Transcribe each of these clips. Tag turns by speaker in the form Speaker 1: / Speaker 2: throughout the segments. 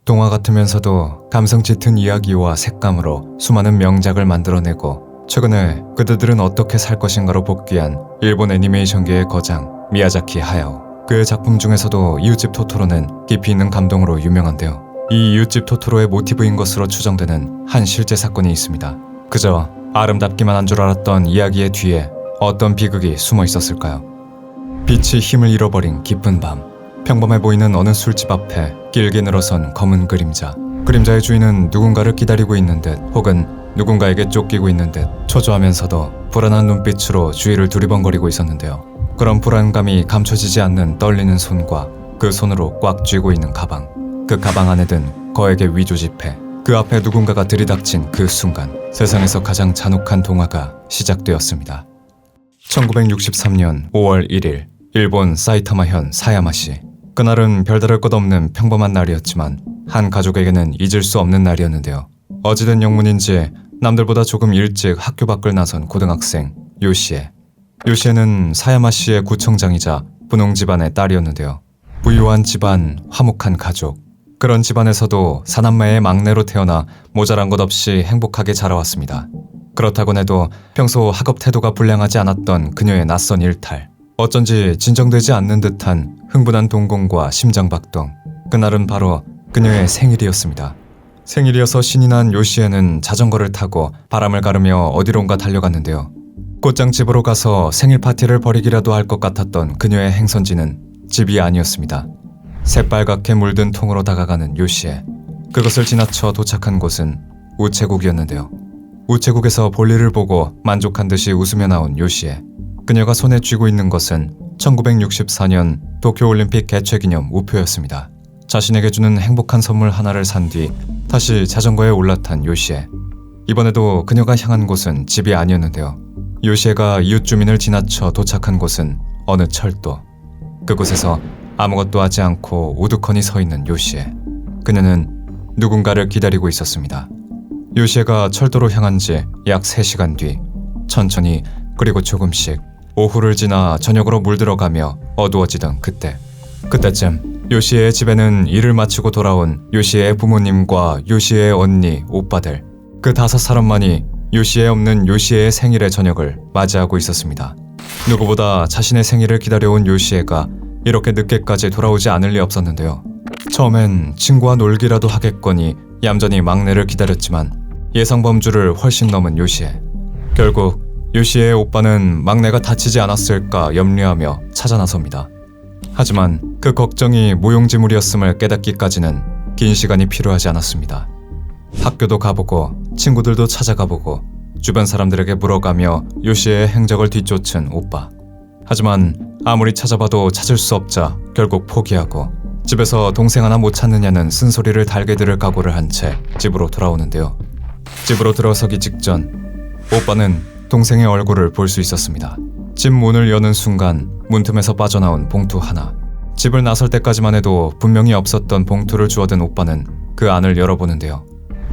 Speaker 1: 동화 같으면서도 감성 짙은 이야기와 색감으로 수많은 명작을 만들어내고 최근에 그들은 어떻게 살 것인가로 복귀한 일본 애니메이션계의 거장 미야자키 하야오. 그의 작품 중에서도 이웃집 토토로는 깊이 있는 감동으로 유명한데요. 이 이웃집 토토로의 모티브인 것으로 추정되는 한 실제 사건이 있습니다. 그저 아름답기만 한 줄 알았던 이야기의 뒤에 어떤 비극이 숨어 있었을까요? 빛이 힘을 잃어버린 깊은 밤, 평범해 보이는 어느 술집 앞에 길게 늘어선 검은 그림자. 그림자의 주인은 누군가를 기다리고 있는 듯 혹은 누군가에게 쫓기고 있는 듯 초조하면서도 불안한 눈빛으로 주위를 두리번거리고 있었는데요. 그런 불안감이 감춰지지 않는 떨리는 손과 그 손으로 꽉 쥐고 있는 가방. 그 가방 안에 든 거액의 위조 지폐. 그 앞에 누군가가 들이닥친 그 순간 세상에서 가장 잔혹한 동화가 시작되었습니다. 1963년 5월 1일 일본 사이타마현 사야마시. 그날은 별다를 것 없는 평범한 날이었지만 한 가족에게는 잊을 수 없는 날이었는데요. 어찌된 영문인지 남들보다 조금 일찍 학교 밖을 나선 고등학생 요시에. 요시에는 사야마시의 구청장이자 분홍 집안의 딸이었는데요. 부유한 집안, 화목한 가족. 그런 집안에서도 사남매의 막내로 태어나 모자란 것 없이 행복하게 자라왔습니다. 그렇다곤 해도 평소 학업 태도가 불량하지 않았던 그녀의 낯선 일탈. 어쩐지 진정되지 않는 듯한 흥분한 동공과 심장박동. 그날은 바로 그녀의 생일이었습니다. 생일이어서 신이 난 요시에는 자전거를 타고 바람을 가르며 어디론가 달려갔는데요. 곧장 집으로 가서 생일 파티를 벌이기라도 할 것 같았던 그녀의 행선지는 집이 아니었습니다. 새빨갛게 물든 통으로 다가가는 요시에. 그것을 지나쳐 도착한 곳은 우체국이었는데요. 우체국에서 볼일을 보고 만족한 듯이 웃으며 나온 요시에. 그녀가 손에 쥐고 있는 것은 1964년 도쿄올림픽 개최기념 우표였습니다. 자신에게 주는 행복한 선물 하나를 산 뒤 다시 자전거에 올라탄 요시에. 이번에도 그녀가 향한 곳은 집이 아니었는데요. 요시에가 이웃 주민을 지나쳐 도착한 곳은 어느 철도. 그곳에서 아무것도 하지 않고 우두커니 서 있는 요시에. 그녀는 누군가를 기다리고 있었습니다. 요시에가 철도로 향한 지 약 3시간 뒤 천천히 그리고 조금씩 오후를 지나 저녁으로 물들어가며 어두워지던 그때쯤 요시에의 집에는 일을 마치고 돌아온 요시에의 부모님과 요시에의 언니, 오빠들 그 5사람만이 요시에 없는 요시에의 생일의 저녁을 맞이하고 있었습니다. 누구보다 자신의 생일을 기다려온 요시에가 이렇게 늦게까지 돌아오지 않을 리 없었는데요. 처음엔 친구와 놀기라도 하겠거니 얌전히 막내를 기다렸지만 예상 범주를 훨씬 넘은 요시에. 결국 요시에의 오빠는 막내가 다치지 않았을까 염려하며 찾아 나섭니다. 하지만 그 걱정이 무용지물이었음을 깨닫기까지는 긴 시간이 필요하지 않았습니다. 학교도 가보고 친구들도 찾아가보고 주변 사람들에게 물어가며 요시에의 행적을 뒤쫓은 오빠. 하지만 아무리 찾아봐도 찾을 수 없자 결국 포기하고 집에서 동생 하나 못 찾느냐는 쓴소리를 달게 들을 각오를 한 채 집으로 돌아오는데요. 집으로 들어서기 직전 오빠는 동생의 얼굴을 볼 수 있었습니다. 집 문을 여는 순간 문틈에서 빠져나온 봉투 하나. 집을 나설 때까지만 해도 분명히 없었던 봉투를 주워든 오빠는 그 안을 열어보는데요.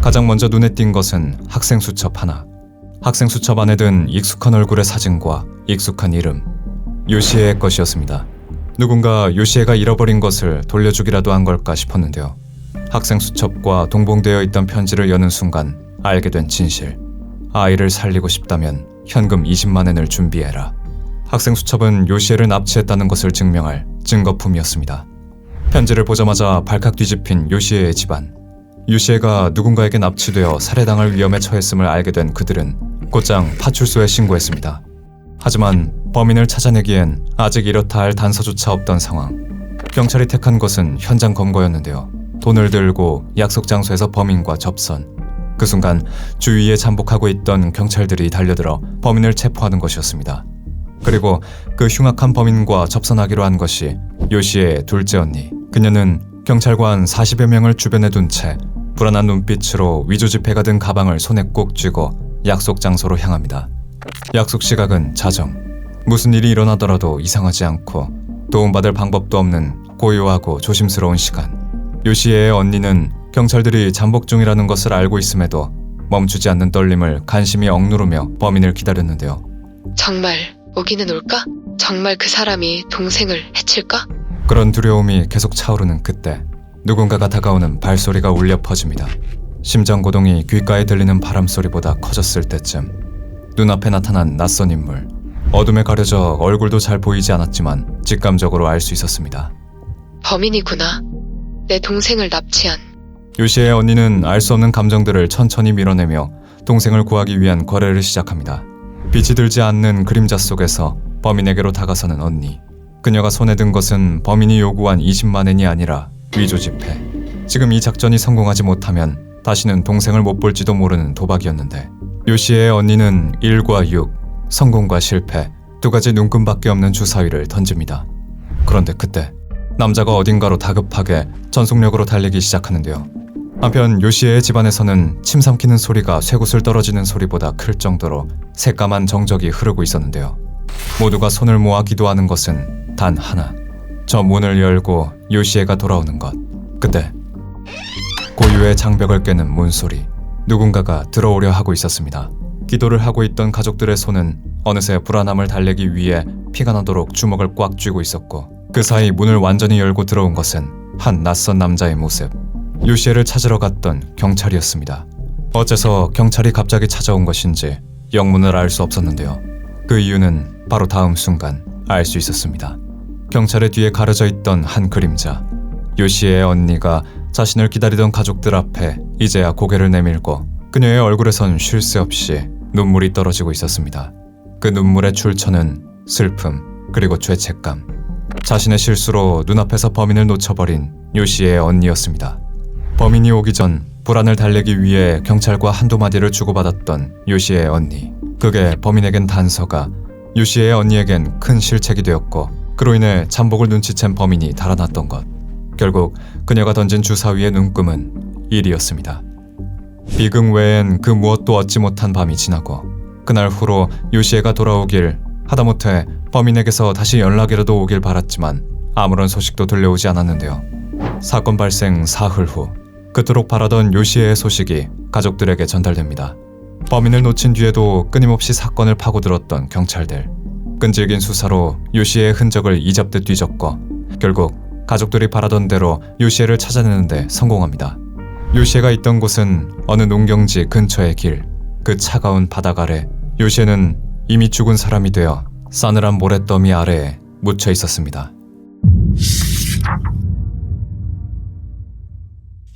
Speaker 1: 가장 먼저 눈에 띈 것은 학생 수첩 하나. 학생 수첩 안에 든 익숙한 얼굴의 사진과 익숙한 이름. 요시에의 것이었습니다. 누군가 요시에가 잃어버린 것을 돌려주기라도 한 걸까 싶었는데요. 학생 수첩과 동봉되어 있던 편지를 여는 순간 알게 된 진실. 아이를 살리고 싶다면 현금 20만 엔을 준비해라. 학생 수첩은 요시에를 납치했다는 것을 증명할 증거품이었습니다. 편지를 보자마자 발칵 뒤집힌 요시에의 집안. 요시에가 누군가에게 납치되어 살해당할 위험에 처했음을 알게 된 그들은 곧장 파출소에 신고했습니다. 하지만 범인을 찾아내기엔 아직 이렇다 할 단서조차 없던 상황. 경찰이 택한 것은 현장 검거였는데요. 돈을 들고 약속 장소에서 범인과 접선. 그 순간 주위에 잠복하고 있던 경찰들이 달려들어 범인을 체포하는 것이었습니다. 그리고 그 흉악한 범인과 접선하기로 한 것이 요시에의 둘째 언니. 그녀는 경찰관 40여 명을 주변에 둔 채 불안한 눈빛으로 위조 지폐가 든 가방을 손에 꼭 쥐고 약속 장소로 향합니다. 약속 시각은 자정. 무슨 일이 일어나더라도 이상하지 않고 도움받을 방법도 없는 고요하고 조심스러운 시간. 요시에의 언니는 경찰들이 잠복 중이라는 것을 알고 있음에도 멈추지 않는 떨림을 간신히 억누르며 범인을 기다렸는데요.
Speaker 2: 정말 오기는 올까? 정말 그 사람이 동생을 해칠까?
Speaker 1: 그런 두려움이 계속 차오르는 그때 누군가가 다가오는 발소리가 울려 퍼집니다. 심장고동이 귓가에 들리는 바람소리보다 커졌을 때쯤 눈앞에 나타난 낯선 인물. 어둠에 가려져 얼굴도 잘 보이지 않았지만 직감적으로 알 수 있었습니다.
Speaker 2: 범인이구나. 내 동생을 납치한.
Speaker 1: 요시의 언니는 알 수 없는 감정들을 천천히 밀어내며 동생을 구하기 위한 거래를 시작합니다. 빛이 들지 않는 그림자 속에서 범인에게로 다가서는 언니. 그녀가 손에 든 것은 범인이 요구한 20만 엔이 아니라 위조 지폐. 지금 이 작전이 성공하지 못하면 다시는 동생을 못 볼지도 모르는 도박이었는데 요시의 언니는 1과 6, 성공과 실패, 두 가지 눈금밖에 없는 주사위를 던집니다. 그런데 그때 남자가 어딘가로 다급하게 전속력으로 달리기 시작하는데요. 한편 요시의 집안에서는 침 삼키는 소리가 쇠구슬 떨어지는 소리보다 클 정도로 새까만 정적이 흐르고 있었는데요. 모두가 손을 모아 기도하는 것은 단 하나. 저 문을 열고 요시에가 돌아오는 것. 그때 고유의 장벽을 깨는 문소리. 누군가가 들어오려 하고 있었습니다. 기도를 하고 있던 가족들의 손은 어느새 불안함을 달래기 위해 피가 나도록 주먹을 꽉 쥐고 있었고 그 사이 문을 완전히 열고 들어온 것은 한 낯선 남자의 모습. 요시에를 찾으러 갔던 경찰이었습니다. 어째서 경찰이 갑자기 찾아온 것인지 영문을 알 수 없었는데요. 그 이유는 바로 다음 순간 알 수 있었습니다. 경찰의 뒤에 가려져 있던 한 그림자. 요시에의 언니가 자신을 기다리던 가족들 앞에 이제야 고개를 내밀고 그녀의 얼굴에선 쉴 새 없이 눈물이 떨어지고 있었습니다. 그 눈물의 출처는 슬픔 그리고 죄책감. 자신의 실수로 눈앞에서 범인을 놓쳐버린 요시의 언니였습니다. 범인이 오기 전 불안을 달래기 위해 경찰과 한두 마디를 주고받았던 요시의 언니. 그게 범인에겐 단서가, 요시의 언니에겐 큰 실책이 되었고 그로 인해 잠복을 눈치챈 범인이 달아났던 것. 결국 그녀가 던진 주사위의 눈금은 1이었습니다. 비극 외엔 그 무엇도 얻지 못한 밤이 지나고 그날 후로 요시에가 돌아오길, 하다못해 범인에게서 다시 연락이라도 오길 바랐지만 아무런 소식도 들려오지 않았는데요. 사건 발생 사흘 후 그토록 바라던 요시에의 소식이 가족들에게 전달됩니다. 범인을 놓친 뒤에도 끊임없이 사건을 파고들었던 경찰들. 끈질긴 수사로 요시에의 흔적을 이잡듯 뒤졌고 결국 가족들이 바라던 대로 요시에를 찾아내는데 성공합니다. 요시에가 있던 곳은 어느 농경지 근처의 길. 그 차가운 바닥 아래 요시에는 이미 죽은 사람이 되어 싸늘한 모래더미 아래에 묻혀 있었습니다.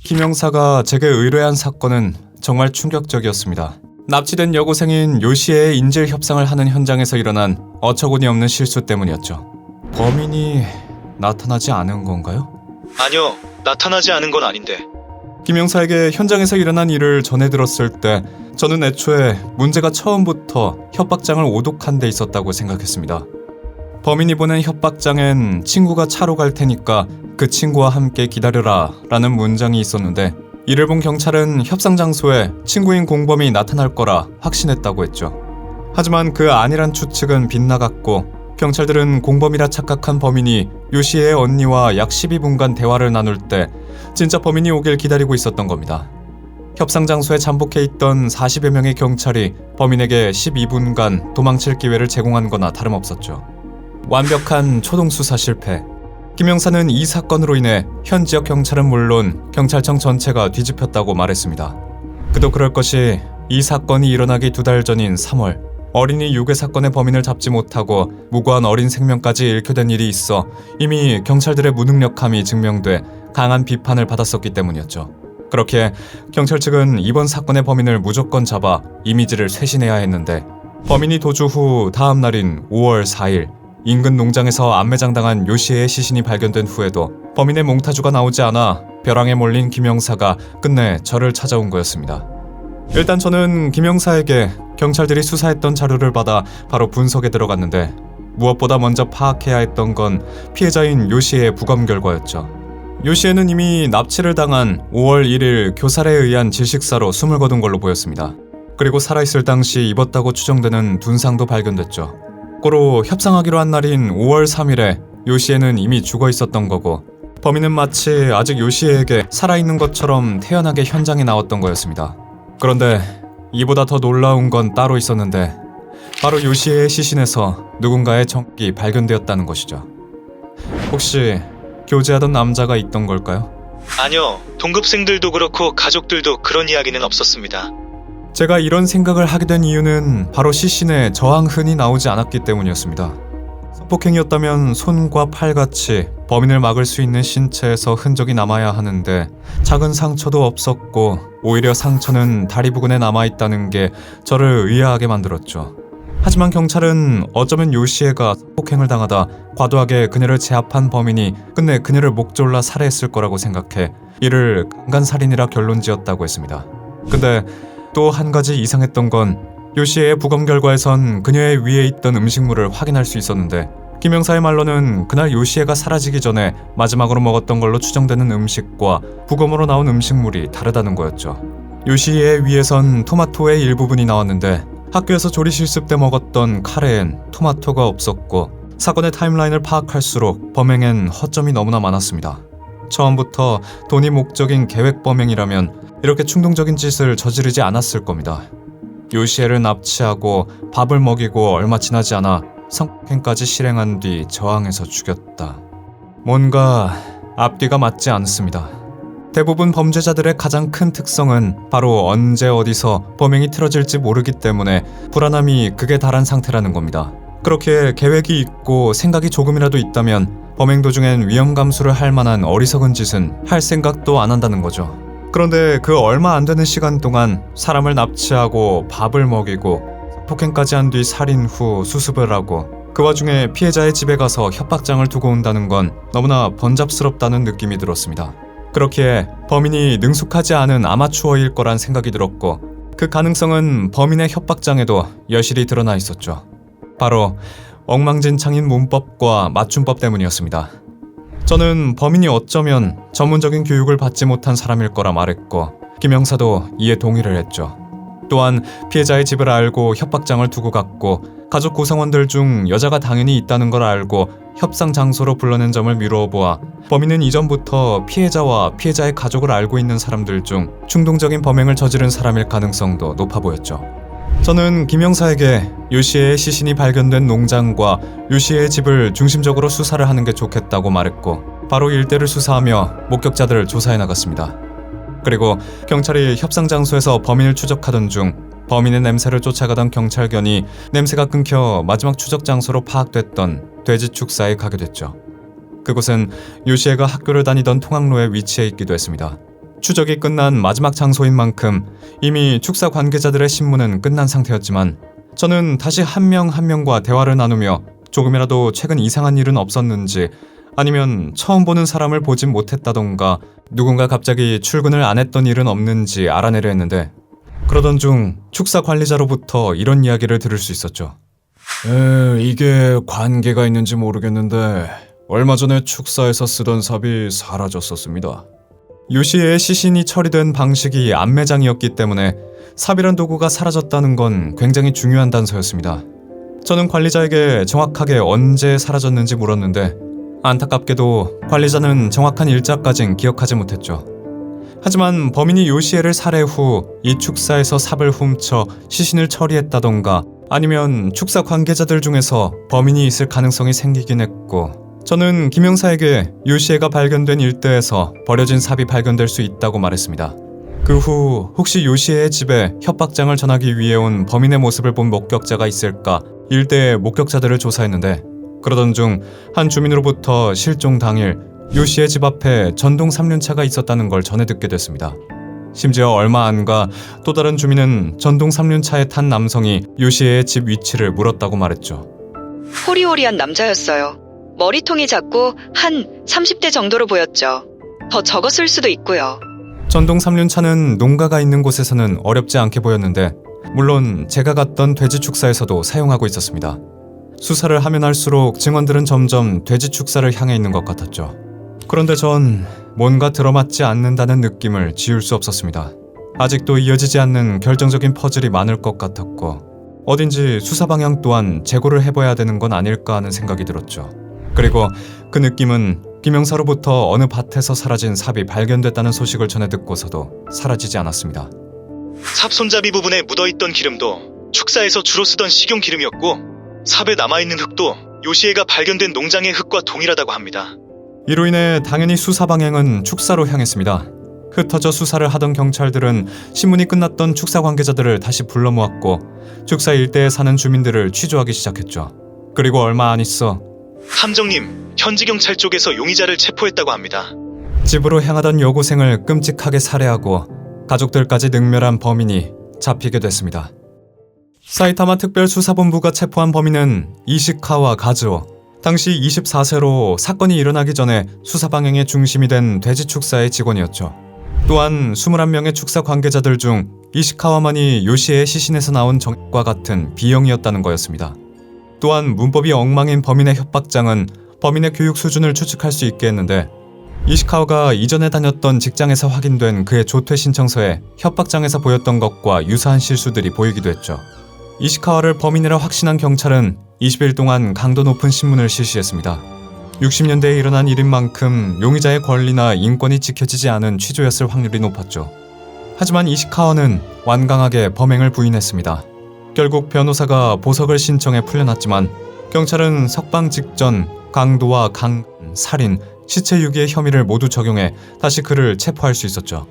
Speaker 1: 김 형사가 제게 의뢰한 사건은 정말 충격적이었습니다. 납치된 여고생인 요시에의 인질 협상을 하는 현장에서 일어난 어처구니 없는 실수 때문이었죠. 범인이 나타나지 않은 건가요?
Speaker 3: 아니요, 나타나지 않은 건 아닌데.
Speaker 1: 김 형사에게 현장에서 일어난 일을 전해 들었을 때 저는 애초에 문제가 처음부터 협박장을 오독한 데 있었다고 생각했습니다. 범인이 보낸 협박장엔 친구가 차로 갈 테니까 그 친구와 함께 기다려라 라는 문장이 있었는데 이를 본 경찰은 협상 장소에 친구인 공범이 나타날 거라 확신했다고 했죠. 하지만 그 아니란 추측은 빗나갔고 경찰들은 공범이라 착각한 범인이 요시의 언니와 약 12분간 대화를 나눌 때 진짜 범인이 오길 기다리고 있었던 겁니다. 협상 장소에 잠복해 있던 40여 명의 경찰이 범인에게 12분간 도망칠 기회를 제공한 거나 다름없었죠. 완벽한 초동수사 실패. 김 형사는 이 사건으로 인해 현 지역 경찰은 물론 경찰청 전체가 뒤집혔다고 말했습니다. 그도 그럴 것이 이 사건이 일어나기 2달 전인 3월 어린이 유괴 사건의 범인을 잡지 못하고 무고한 어린 생명까지 잃게 된 일이 있어 이미 경찰들의 무능력함이 증명돼 강한 비판을 받았었기 때문이었죠. 그렇기에 경찰 측은 이번 사건의 범인을 무조건 잡아 이미지를 쇄신해야 했는데 범인이 도주 후 다음 날인 5월 4일 인근 농장에서 암매장당한 요시에의 시신이 발견된 후에도 범인의 몽타주가 나오지 않아 벼랑에 몰린 김 형사가 끝내 저를 찾아온 거였습니다. 일단 저는 김 형사에게 경찰들이 수사했던 자료를 받아 바로 분석에 들어갔는데 무엇보다 먼저 파악해야 했던 건 피해자인 요시에의 부검 결과였죠. 요시에는 이미 납치를 당한 5월 1일 교살에 의한 질식사로 숨을 거둔 걸로 보였습니다. 그리고 살아있을 당시 입었다고 추정되는 둔상도 발견됐죠. 고로 협상하기로 한 날인 5월 3일에 요시에는 이미 죽어 있었던 거고 범인은 마치 아직 요시에에게 살아있는 것처럼 태연하게 현장에 나왔던 거였습니다. 그런데 이보다 더 놀라운 건 따로 있었는데 바로 요시에의 시신에서 누군가의 정액이 발견되었다는 것이죠. 혹시 교제하던 남자가 있던 걸까요?
Speaker 3: 아니요, 동급생들도 그렇고 가족들도 그런 이야기는 없었습니다.
Speaker 1: 제가 이런 생각을 하게 된 이유는 바로 시신에 저항흔이 나오지 않았기 때문이었습니다. 성폭행이었다면 손과 팔같이 범인을 막을 수 있는 신체에서 흔적이 남아야 하는데 작은 상처도 없었고 오히려 상처는 다리 부근에 남아있다는 게 저를 의아하게 만들었죠. 하지만 경찰은 어쩌면 요시에가 성폭행을 당하다 과도하게 그녀를 제압한 범인이 끝내 그녀를 목 졸라 살해했을 거라고 생각해 이를 강간살인이라 결론지었다고 했습니다. 근데 또 한 가지 이상했던 건 요시에의 부검 결과에선 그녀의 위에 있던 음식물을 확인할 수 있었는데 김 형사의 말로는 그날 요시에가 사라지기 전에 마지막으로 먹었던 걸로 추정되는 음식과 부검으로 나온 음식물이 다르다는 거였죠. 요시에의 위에선 토마토의 일부분이 나왔는데 학교에서 조리 실습 때 먹었던 카레엔 토마토가 없었고 사건의 타임라인을 파악할수록 범행엔 허점이 너무나 많았습니다. 처음부터 돈이 목적인 계획 범행이라면 이렇게 충동적인 짓을 저지르지 않았을 겁니다. 요시에를 납치하고 밥을 먹이고 얼마 지나지 않아 성폭행까지 실행한 뒤 저항해서 죽였다. 뭔가 앞뒤가 맞지 않습니다. 대부분 범죄자들의 가장 큰 특성은 바로 언제 어디서 범행이 틀어질지 모르기 때문에 불안함이 극에 달한 상태라는 겁니다. 그렇게 계획이 있고 생각이 조금이라도 있다면 범행 도중엔 위험 감수를 할 만한 어리석은 짓은 할 생각도 안 한다는 거죠. 그런데 그 얼마 안 되는 시간 동안 사람을 납치하고 밥을 먹이고 폭행까지 한 뒤 살인 후 수습을 하고 그 와중에 피해자의 집에 가서 협박장을 두고 온다는 건 너무나 번잡스럽다는 느낌이 들었습니다. 그렇기에 범인이 능숙하지 않은 아마추어일 거란 생각이 들었고 그 가능성은 범인의 협박장에도 여실히 드러나 있었죠. 바로 엉망진창인 문법과 맞춤법 때문이었습니다. 저는 범인이 어쩌면 전문적인 교육을 받지 못한 사람일 거라 말했고 김 형사도 이에 동의를 했죠. 또한 피해자의 집을 알고 협박장을 두고 갔고 가족 구성원들 중 여자가 당연히 있다는 걸 알고 협상 장소로 불러낸 점을 미루어 보아 범인은 이전부터 피해자와 피해자의 가족을 알고 있는 사람들 중 충동적인 범행을 저지른 사람일 가능성도 높아 보였죠. 저는 김 형사에게 요시에의 시신이 발견된 농장과 요시에의 집을 중심적으로 수사를 하는 게 좋겠다고 말했고 바로 일대를 수사하며 목격자들을 조사해 나갔습니다. 그리고 경찰이 협상 장소에서 범인을 추적하던 중 범인의 냄새를 쫓아가던 경찰견이 냄새가 끊겨 마지막 추적 장소로 파악됐던 돼지 축사에 가게 됐죠. 그곳은 요시에가 학교를 다니던 통학로에 위치해 있기도 했습니다. 추적이 끝난 마지막 장소인 만큼 이미 축사 관계자들의 신문은 끝난 상태였지만 저는 다시 한 명 한 명과 대화를 나누며 조금이라도 최근 이상한 일은 없었는지 아니면 처음 보는 사람을 보진 못했다던가 누군가 갑자기 출근을 안 했던 일은 없는지 알아내려 했는데 그러던 중 축사 관리자로부터 이런 이야기를 들을 수 있었죠. 이게 관계가 있는지 모르겠는데 얼마 전에 축사에서 쓰던 삽이 사라졌었습니다. 요시에의 시신이 처리된 방식이 암매장이었기 때문에 삽이란 도구가 사라졌다는 건 굉장히 중요한 단서였습니다. 저는 관리자에게 정확하게 언제 사라졌는지 물었는데 안타깝게도 관리자는 정확한 일자까진 기억하지 못했죠. 하지만 범인이 요시에를 살해 후 이 축사에서 삽을 훔쳐 시신을 처리했다던가 아니면 축사 관계자들 중에서 범인이 있을 가능성이 생기긴 했고 저는 김 형사에게 요시에가 발견된 일대에서 버려진 삽이 발견될 수 있다고 말했습니다. 그 후 혹시 요시에의 집에 협박장을 전하기 위해 온 범인의 모습을 본 목격자가 있을까 일대의 목격자들을 조사했는데 그러던 중 한 주민으로부터 실종 당일 요시의 집 앞에 전동 3륜차가 있었다는 걸 전해 듣게 됐습니다. 심지어 얼마 안 가 또 다른 주민은 전동 3륜차에 탄 남성이 요시의 집 위치를 물었다고 말했죠.
Speaker 4: 호리호리한 남자였어요. 머리통이 작고 한 30대 정도로 보였죠. 더 적었을 수도 있고요.
Speaker 1: 전동 3륜차는 농가가 있는 곳에서는 어렵지 않게 보였는데 물론 제가 갔던 돼지 축사에서도 사용하고 있었습니다. 수사를 하면 할수록 증언들은 점점 돼지 축사를 향해 있는 것 같았죠. 그런데 전 뭔가 들어맞지 않는다는 느낌을 지울 수 없었습니다. 아직도 이어지지 않는 결정적인 퍼즐이 많을 것 같았고 어딘지 수사 방향 또한 재고를 해봐야 되는 건 아닐까 하는 생각이 들었죠. 그리고 그 느낌은 김 형사로부터 어느 밭에서 사라진 삽이 발견됐다는 소식을 전해 듣고서도 사라지지 않았습니다.
Speaker 3: 삽 손잡이 부분에 묻어있던 기름도 축사에서 주로 쓰던 식용 기름이었고 삽에 남아있는 흙도 요시에가 발견된 농장의 흙과 동일하다고 합니다.
Speaker 1: 이로 인해 당연히 수사 방향은 축사로 향했습니다. 흩어져 수사를 하던 경찰들은 신문이 끝났던 축사 관계자들을 다시 불러 모았고 축사 일대에 사는 주민들을 취조하기 시작했죠. 그리고 얼마 안 있어
Speaker 3: 함정님, 현지 경찰 쪽에서 용의자를 체포했다고 합니다.
Speaker 1: 집으로 향하던 여고생을 끔찍하게 살해하고 가족들까지 능멸한 범인이 잡히게 됐습니다. 사이타마 특별수사본부가 체포한 범인은 이시카와 가즈오. 당시 24세로 사건이 일어나기 전에 수사 방향의 중심이 된 돼지 축사의 직원이었죠. 또한 21명의 축사 관계자들 중 이시카와만이 요시의 시신에서 나온 정과 같은 B형이었다는 거였습니다. 또한 문법이 엉망인 범인의 협박장은 범인의 교육 수준을 추측할 수 있게 했는데 이시카와가 이전에 다녔던 직장에서 확인된 그의 조퇴 신청서에 협박장에서 보였던 것과 유사한 실수들이 보이기도 했죠. 이시카와를 범인이라 확신한 경찰은 20일 동안 강도 높은 신문을 실시했습니다. 60년대에 일어난 일인 만큼 용의자의 권리나 인권이 지켜지지 않은 취조였을 확률이 높았죠. 하지만 이시카와는 완강하게 범행을 부인했습니다. 결국 변호사가 보석을 신청해 풀려났지만 경찰은 석방 직전 강도와 강, 살인, 시체 유기의 혐의를 모두 적용해 다시 그를 체포할 수 있었죠.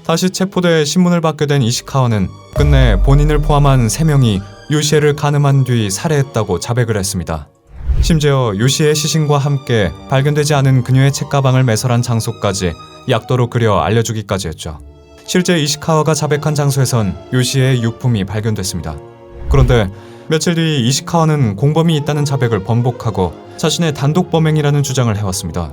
Speaker 1: 다시 체포돼 신문을 받게 된 이시카와는 끝내 본인을 포함한 3명이 요시에를 가늠한 뒤 살해했다고 자백을 했습니다. 심지어 요시의 시신과 함께 발견되지 않은 그녀의 책가방을 매설한 장소까지 약도로 그려 알려주기까지 했죠. 실제 이시카와가 자백한 장소에선 요시의 유품이 발견됐습니다. 그런데 며칠 뒤 이시카와는 공범이 있다는 자백을 번복하고 자신의 단독 범행이라는 주장을 해왔습니다.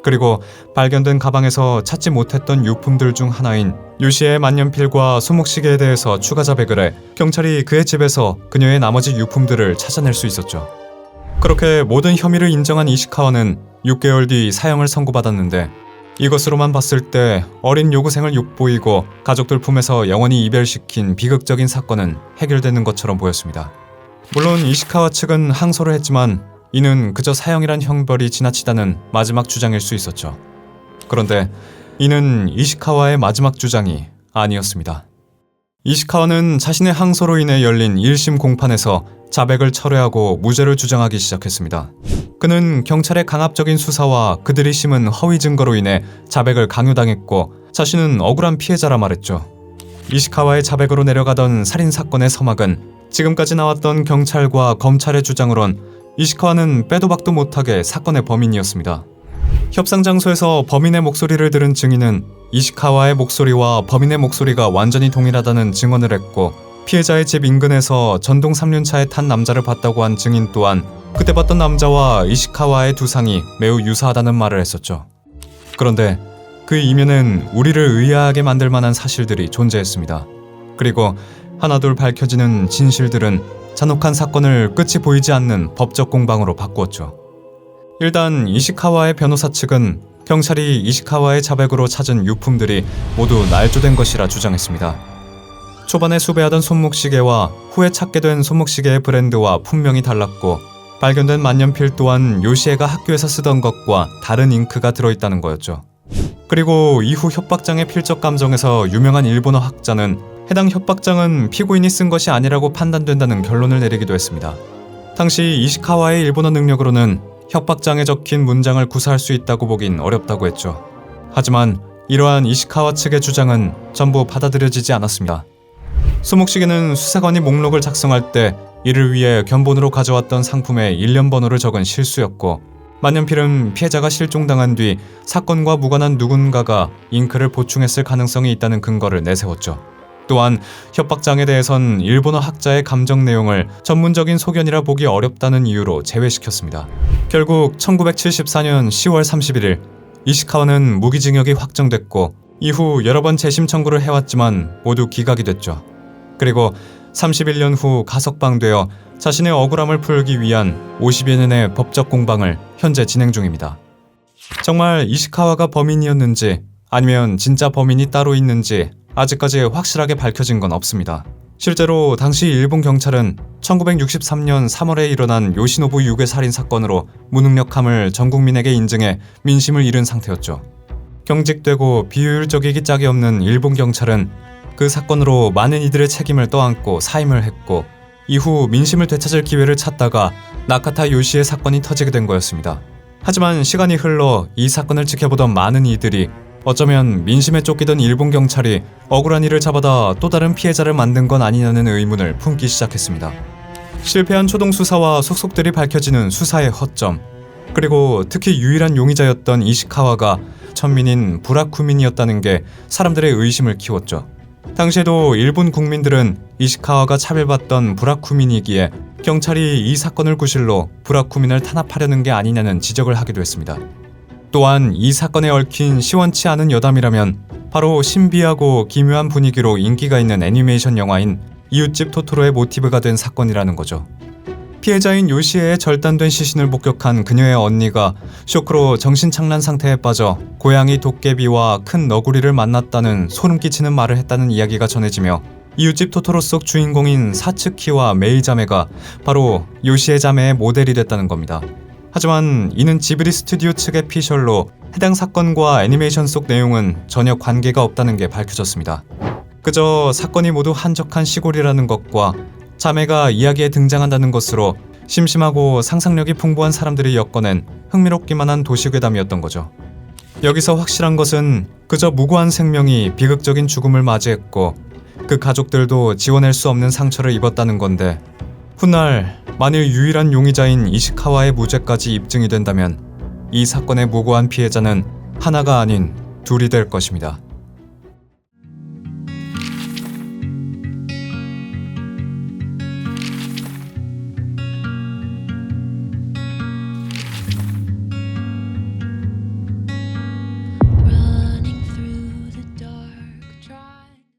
Speaker 1: 그리고 발견된 가방에서 찾지 못했던 유품들 중 하나인 요시의 만년필과 손목시계에 대해서 추가 자백을 해 경찰이 그의 집에서 그녀의 나머지 유품들을 찾아낼 수 있었죠. 그렇게 모든 혐의를 인정한 이시카와는 6개월 뒤 사형을 선고받았는데 이것으로만 봤을 때 어린 요고생을 욕보이고 가족들 품에서 영원히 이별시킨 비극적인 사건은 해결되는 것처럼 보였습니다. 물론 이시카와 측은 항소를 했지만 이는 그저 사형이란 형벌이 지나치다는 마지막 주장일 수 있었죠. 그런데 이는 이시카와의 마지막 주장이 아니었습니다. 이시카와는 자신의 항소로 인해 열린 1심 공판에서 자백을 철회하고 무죄를 주장하기 시작했습니다. 그는 경찰의 강압적인 수사와 그들이 심은 허위 증거로 인해 자백을 강요당했고 자신은 억울한 피해자라 말했죠. 이시카와의 자백으로 내려가던 살인사건의 서막은 지금까지 나왔던 경찰과 검찰의 주장으론 이시카와는 빼도 박도 못하게 사건의 범인이었습니다. 협상 장소에서 범인의 목소리를 들은 증인은 이시카와의 목소리와 범인의 목소리가 완전히 동일하다는 증언을 했고 피해자의 집 인근에서 전동 3륜차에 탄 남자를 봤다고 한 증인 또한 그때 봤던 남자와 이시카와의 두상이 매우 유사하다는 말을 했었죠. 그런데 그 이면엔 우리를 의아하게 만들 만한 사실들이 존재했습니다. 그리고 하나둘 밝혀지는 진실들은 잔혹한 사건을 끝이 보이지 않는 법적 공방으로 바꾸었죠. 일단 이시카와의 변호사 측은 경찰이 이시카와의 자백으로 찾은 유품들이 모두 날조된 것이라 주장했습니다. 초반에 수배하던 손목시계와 후에 찾게 된 손목시계의 브랜드와 품명이 달랐고 발견된 만년필 또한 요시에가 학교에서 쓰던 것과 다른 잉크가 들어있다는 거였죠. 그리고 이후 협박장의 필적 감정에서 유명한 일본어 학자는 해당 협박장은 피고인이 쓴 것이 아니라고 판단된다는 결론을 내리기도 했습니다. 당시 이시카와의 일본어 능력으로는 협박장에 적힌 문장을 구사할 수 있다고 보긴 어렵다고 했죠. 하지만 이러한 이시카와 측의 주장은 전부 받아들여지지 않았습니다. 수목시계는 수사관이 목록을 작성할 때 이를 위해 견본으로 가져왔던 상품의 일련 번호를 적은 실수였고 만년필은 피해자가 실종당한 뒤 사건과 무관한 누군가가 잉크를 보충했을 가능성이 있다는 근거를 내세웠죠. 또한 협박장에 대해선 일본어 학자의 감정 내용을 전문적인 소견이라 보기 어렵다는 이유로 제외시켰습니다. 결국 1974년 10월 31일 이시카와는 무기징역이 확정됐고 이후 여러 번 재심 청구를 해왔지만 모두 기각이 됐죠. 그리고 31년 후 가석방되어 자신의 억울함을 풀기 위한 50여 년의 법적 공방을 현재 진행 중입니다. 정말 이시카와가 범인이었는지 아니면 진짜 범인이 따로 있는지 아직까지 확실하게 밝혀진 건 없습니다. 실제로 당시 일본 경찰은 1963년 3월에 일어난 요시노부 유괴 살인 사건으로 무능력함을 전 국민에게 인증해 민심을 잃은 상태였죠. 경직되고 비효율적이기 짝이 없는 일본 경찰은 그 사건으로 많은 이들의 책임을 떠안고 사임을 했고 이후 민심을 되찾을 기회를 찾다가 나카타 요시의 사건이 터지게 된 거였습니다. 하지만 시간이 흘러 이 사건을 지켜보던 많은 이들이 어쩌면 민심에 쫓기던 일본 경찰이 억울한 이를 잡아다 또 다른 피해자를 만든 건 아니냐는 의문을 품기 시작했습니다. 실패한 초동 수사와 속속들이 밝혀지는 수사의 허점, 그리고 특히 유일한 용의자였던 이시카와가 천민인 부라쿠민이었다는 게 사람들의 의심을 키웠죠. 당시에도 일본 국민들은 이시카와가 차별받던 부라쿠민이기에 경찰이 이 사건을 구실로 부라쿠민을 탄압하려는 게 아니냐는 지적을 하기도 했습니다. 또한 이 사건에 얽힌 시원치 않은 여담이라면 바로 신비하고 기묘한 분위기로 인기가 있는 애니메이션 영화인 이웃집 토토로의 모티브가 된 사건이라는 거죠. 피해자인 요시에의 절단된 시신을 목격한 그녀의 언니가 쇼크로 정신착란 상태에 빠져 고양이 도깨비와 큰 너구리를 만났다는 소름 끼치는 말을 했다는 이야기가 전해지며 이웃집 토토로 속 주인공인 사츠키와 메이 자매가 바로 요시에 자매의 모델이 됐다는 겁니다. 하지만 이는 지브리 스튜디오 측의 피셜로 해당 사건과 애니메이션 속 내용은 전혀 관계가 없다는 게 밝혀졌습니다. 그저 사건이 모두 한적한 시골이라는 것과 자매가 이야기에 등장한다는 것으로 심심하고 상상력이 풍부한 사람들이 엮어낸 흥미롭기만 한 도시괴담이었던 거죠. 여기서 확실한 것은 그저 무고한 생명이 비극적인 죽음을 맞이했고 그 가족들도 지워낼 수 없는 상처를 입었다는 건데, 훗날 만일 유일한 용의자인 이시카와의 무죄까지 입증이 된다면 이 사건의 무고한 피해자는 하나가 아닌 둘이 될 것입니다.